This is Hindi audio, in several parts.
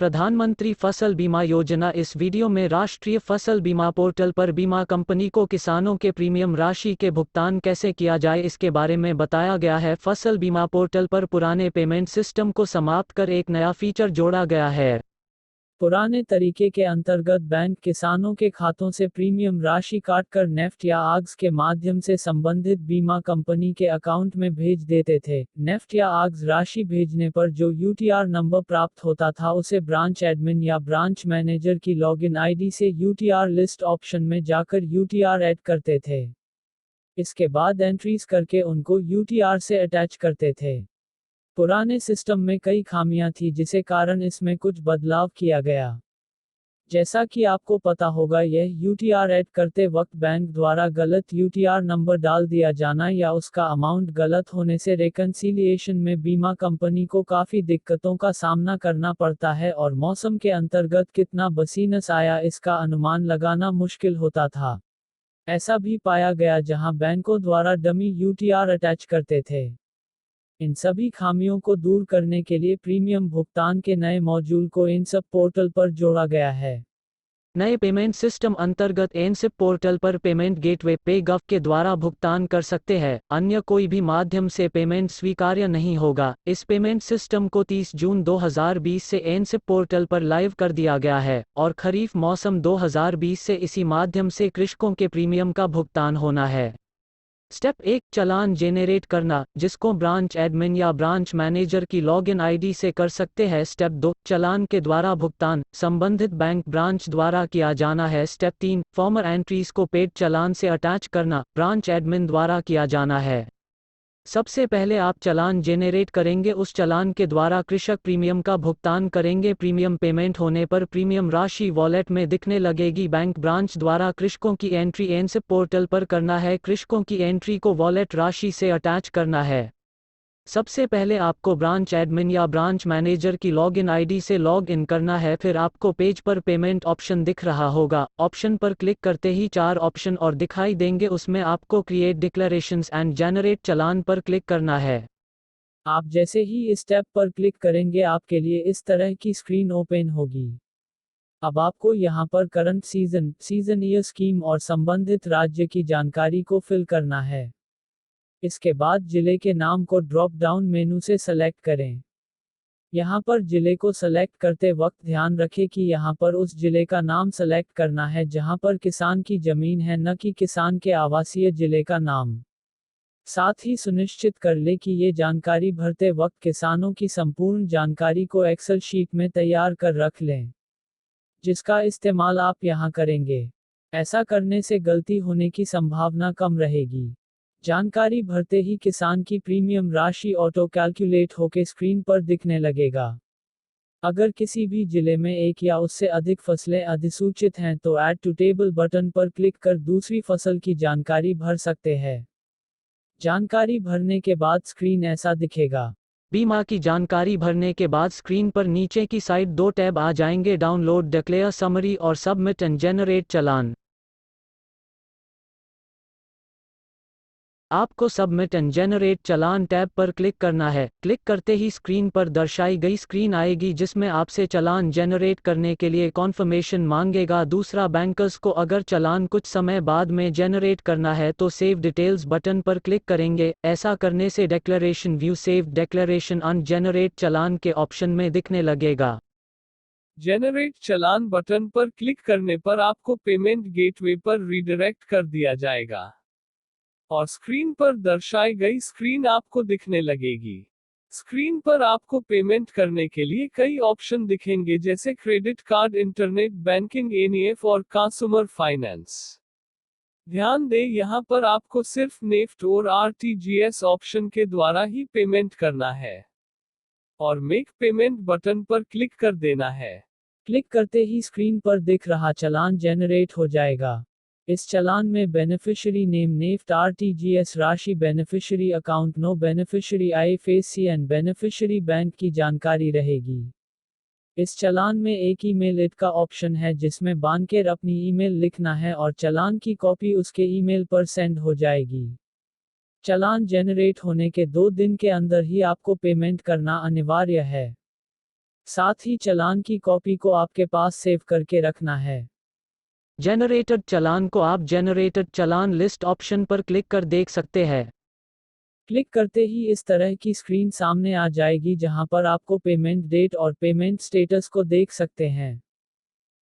प्रधानमंत्री फसल बीमा योजना। इस वीडियो में राष्ट्रीय फसल बीमा पोर्टल पर बीमा कंपनी को किसानों के प्रीमियम राशि के भुगतान कैसे किया जाए इसके बारे में बताया गया है। फसल बीमा पोर्टल पर पुराने पेमेंट सिस्टम को समाप्त कर एक नया फीचर जोड़ा गया है। पुराने तरीके के अंतर्गत बैंक किसानों के खातों से प्रीमियम राशि काटकर नेफ्ट या आग्स के माध्यम से संबंधित बीमा कंपनी के अकाउंट में भेज देते थे। नेफ्ट या आग्स राशि भेजने पर जो यूटीआर नंबर प्राप्त होता था उसे ब्रांच एडमिन या ब्रांच मैनेजर की लॉगिन आईडी से यूटीआर लिस्ट ऑप्शन में जाकर यूटीआर ऐड करते थे। इसके बाद एंट्रीज करके उनको यूटीआर से अटैच करते थे। पुराने सिस्टम में कई खामियां थी जिसे कारण इसमें कुछ बदलाव किया गया। जैसा कि आपको पता होगा, यह यूटीआर ऐड करते वक्त बैंक द्वारा गलत यूटीआर नंबर डाल दिया जाना या उसका अमाउंट गलत होने से रेकन्सिलिएशन में बीमा कंपनी को काफी दिक्कतों का सामना करना पड़ता है और मौसम के अंतर्गत कितना बसीनस आया इसका अनुमान लगाना मुश्किल होता था। ऐसा भी पाया गया जहां बैंकों द्वारा डमी यूटीआर अटैच करते थे। इन सभी खामियों को दूर करने के लिए प्रीमियम भुगतान के नए मॉड्यूल को एनसिप पोर्टल पर जोड़ा गया है। नए पेमेंट सिस्टम अंतर्गत एनसिप पोर्टल पर पेमेंट गेटवे पेगव के द्वारा भुगतान कर सकते हैं। अन्य कोई भी माध्यम से पेमेंट स्वीकार्य नहीं होगा। इस पेमेंट सिस्टम को 30 जून 2020 से एनसिप पोर्टल पर लाइव कर दिया गया है और खरीफ मौसम 2020 से इसी माध्यम से कृषकों के प्रीमियम का भुगतान होना है। स्टेप 1, चालान जेनरेट करना, जिसको ब्रांच एडमिन या ब्रांच मैनेजर की लॉगिन आईडी से कर सकते हैं। स्टेप 2, चालान के द्वारा भुगतान, संबंधित बैंक ब्रांच द्वारा किया जाना है। स्टेप 3, फॉर्मर एंट्रीज को पेड चालान से अटैच करना, ब्रांच एडमिन द्वारा किया जाना है। सबसे पहले आप चालान जेनरेट करेंगे, उस चालान के द्वारा कृषक प्रीमियम का भुगतान करेंगे। प्रीमियम पेमेंट होने पर प्रीमियम राशि वॉलेट में दिखने लगेगी। बैंक ब्रांच द्वारा कृषकों की एंट्री एनसिप पोर्टल पर करना है। कृषकों की एंट्री को वॉलेट राशि से अटैच करना है। सबसे पहले आपको ब्रांच एडमिन या ब्रांच मैनेजर की लॉगिन आईडी से लॉग इन करना है। फिर आपको पेज पर पेमेंट ऑप्शन दिख रहा होगा। ऑप्शन पर क्लिक करते ही 4 ऑप्शन और दिखाई देंगे, उसमें आपको create declarations and generate challan पर क्लिक करना है। आप जैसे ही इस टैब पर क्लिक करेंगे आपके लिए इस तरह की स्क्रीन ओपन होगी। अब आपको यहाँ पर करंट सीजन ईयर स्कीम और संबंधित राज्य की जानकारी को फिल करना है। इसके बाद जिले के नाम को ड्रॉप डाउन मेनू से सेलेक्ट करें। यहाँ पर जिले को सेलेक्ट करते वक्त ध्यान रखें कि यहाँ पर उस जिले का नाम सेलेक्ट करना है जहाँ पर किसान की जमीन है, न कि किसान के आवासीय जिले का नाम। साथ ही सुनिश्चित कर ले कि ये जानकारी भरते वक्त किसानों की संपूर्ण जानकारी को एक्सेल शीट में तैयार कर रख लें, जिसका इस्तेमाल आप यहाँ करेंगे। ऐसा करने से गलती होने की संभावना कम रहेगी। जानकारी भरते ही किसान की प्रीमियम राशि ऑटो कैलकुलेट होकर स्क्रीन पर दिखने लगेगा। अगर किसी भी जिले में एक या उससे अधिक फसलें अधिसूचित हैं तो ऐड टू टेबल बटन पर क्लिक कर दूसरी फसल की जानकारी भर सकते हैं। जानकारी भरने के बाद स्क्रीन ऐसा दिखेगा। बीमा की जानकारी भरने के बाद स्क्रीन पर नीचे की साइड 2 टैब आ जाएंगे, डाउनलोड, डिक्लेयर समरी और सबमिट एंड जनरेट चालान। आपको submit and generate challan tab पर क्लिक करना है। क्लिक करते ही स्क्रीन पर दर्शाई गई स्क्रीन आएगी जिसमें आपसे चालान जनरेट करने के लिए कॉन्फर्मेशन मांगेगा। दूसरा, बैंकर्स को अगर चालान कुछ समय बाद में जनरेट करना है तो सेव डिटेल्स बटन पर क्लिक करेंगे। ऐसा करने से डिक्लेरेशन व्यू सेव डिक्लेरेशन अन जनरेट चालान के ऑप्शन में दिखने लगेगा। जनरेट चालान बटन पर क्लिक करने पर आपको पेमेंट गेटवे पर रीडायरेक्ट कर दिया जाएगा और स्क्रीन पर दर्शाई गई स्क्रीन आपको दिखने लगेगी। स्क्रीन पर आपको पेमेंट करने के लिए कई ऑप्शन दिखेंगे जैसे credit card, internet banking, NEF और कंज्यूमर फाइनेंस। ध्यान दें, यहाँ पर आपको सिर्फ नेफ्ट और आरटीजीएस ऑप्शन के द्वारा ही पेमेंट करना है और मेक पेमेंट बटन पर क्लिक कर देना है। क्लिक करते ही स्क्रीन पर दिख रहा चालान जनरेट हो जाएगा। इस चालान में बेनिफिशियरी नेम नेफ्ट आरटीजीएस राशि, beneficiary account, no beneficiary IFSC and beneficiary bank की जानकारी रहेगी। इस चालान में एक ईमेल इट का ऑप्शन है जिसमें बानकर अपनी ईमेल लिखना है और चालान की कॉपी उसके ईमेल पर सेंड हो जाएगी। चालान जनरेट होने के 2 दिन के अंदर ही आपको पेमेंट करना अनिवार्य है। साथ ही चालान की कॉपी को आपके पास सेव करके रखना है। जनरेटेड चालान को आप जनरेटेड चालान लिस्ट ऑप्शन पर क्लिक कर देख सकते हैं। क्लिक करते ही इस तरह की स्क्रीन सामने आ जाएगी जहां पर आपको पेमेंट डेट और पेमेंट स्टेटस को देख सकते हैं।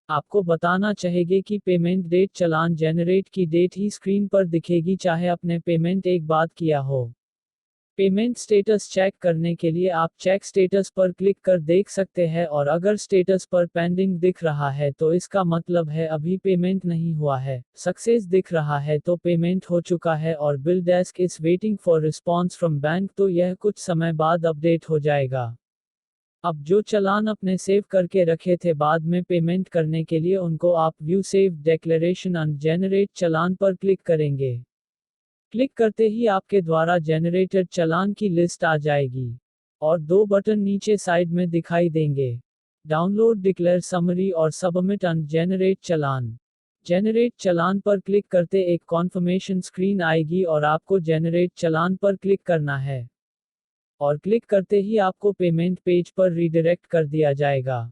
आपको बताना चाहिए कि पेमेंट डेट चालान जनरेट की डेट ही स्क्रीन पर दिखेगी चाहे आपने पेमेंट एक बार किया हो। पेमेंट स्टेटस चेक करने के लिए आप चेक स्टेटस पर क्लिक कर देख सकते हैं और अगर स्टेटस पर पेंडिंग दिख रहा है तो इसका मतलब है अभी पेमेंट नहीं हुआ है, सक्सेस दिख रहा है तो पेमेंट हो चुका है और bill desk is waiting for response from bank तो यह कुछ समय बाद अपडेट हो जाएगा। अब जो चालान अपने सेव करके रखे थे बाद में पेमेंट करने के लिए उनको आप view save declaration and generate challan पर क्लिक करेंगे। क्लिक करते ही आपके द्वारा जनरेटेड चालान की लिस्ट आ जाएगी और दो बटन नीचे साइड में दिखाई देंगे, डाउनलोड डिक्लेयर समरी और submit and generate challan. Generate challan पर क्लिक करते एक कॉन्फर्मेशन स्क्रीन आएगी और आपको जनरेट चालान पर क्लिक करना है और क्लिक करते ही आपको पेमेंट पेज पर रीडायरेक्ट कर दिया जाएगा,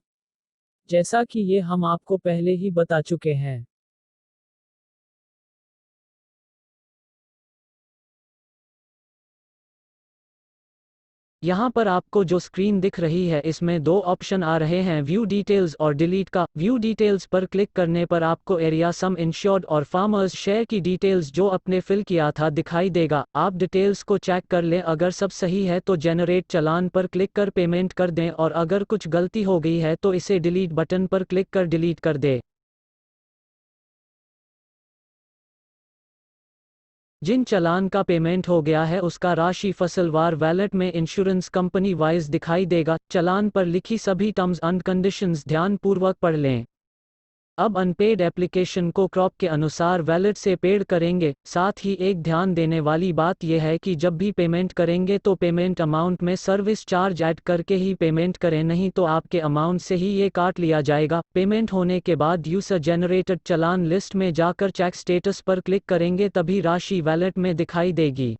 जैसा कि ये हम आपको पहले ही बता चुके हैं। यहाँ पर आपको जो स्क्रीन दिख रही है इसमें दो ऑप्शन आ रहे हैं, व्यू डिटेल्स और डिलीट का। व्यू डिटेल्स पर क्लिक करने पर आपको एरिया सम इंश्योर्ड और फार्मर्स शेयर की डिटेल्स जो आपने फिल किया था दिखाई देगा। आप डिटेल्स को चेक कर लें, अगर सब सही है तो जनरेट चालान पर क्लिक कर पेमेंट कर दें और अगर कुछ गलती हो गई है तो इसे डिलीट बटन पर क्लिक कर डिलीट कर दें। जिन चालान का पेमेंट हो गया है उसका राशि फसलवार वैलेट में इंश्योरेंस कंपनी वाइज दिखाई देगा। चालान पर लिखी सभी टर्म्स एंड कंडीशंस ध्यानपूर्वक पढ़ लें। अब अनपेड एप्लीकेशन को क्रॉप के अनुसार वैलेट से पेड करेंगे। साथ ही एक ध्यान देने वाली बात यह है कि जब भी पेमेंट करेंगे तो पेमेंट अमाउंट में सर्विस चार्ज ऐड करके ही पेमेंट करें, नहीं तो आपके अमाउंट से ही ये काट लिया जाएगा। पेमेंट होने के बाद यूजर जनरेटेड चालान लिस्ट में जाकर चेक स्टेटस पर क्लिक करेंगे तभी राशि वैलेट में दिखाई देगी।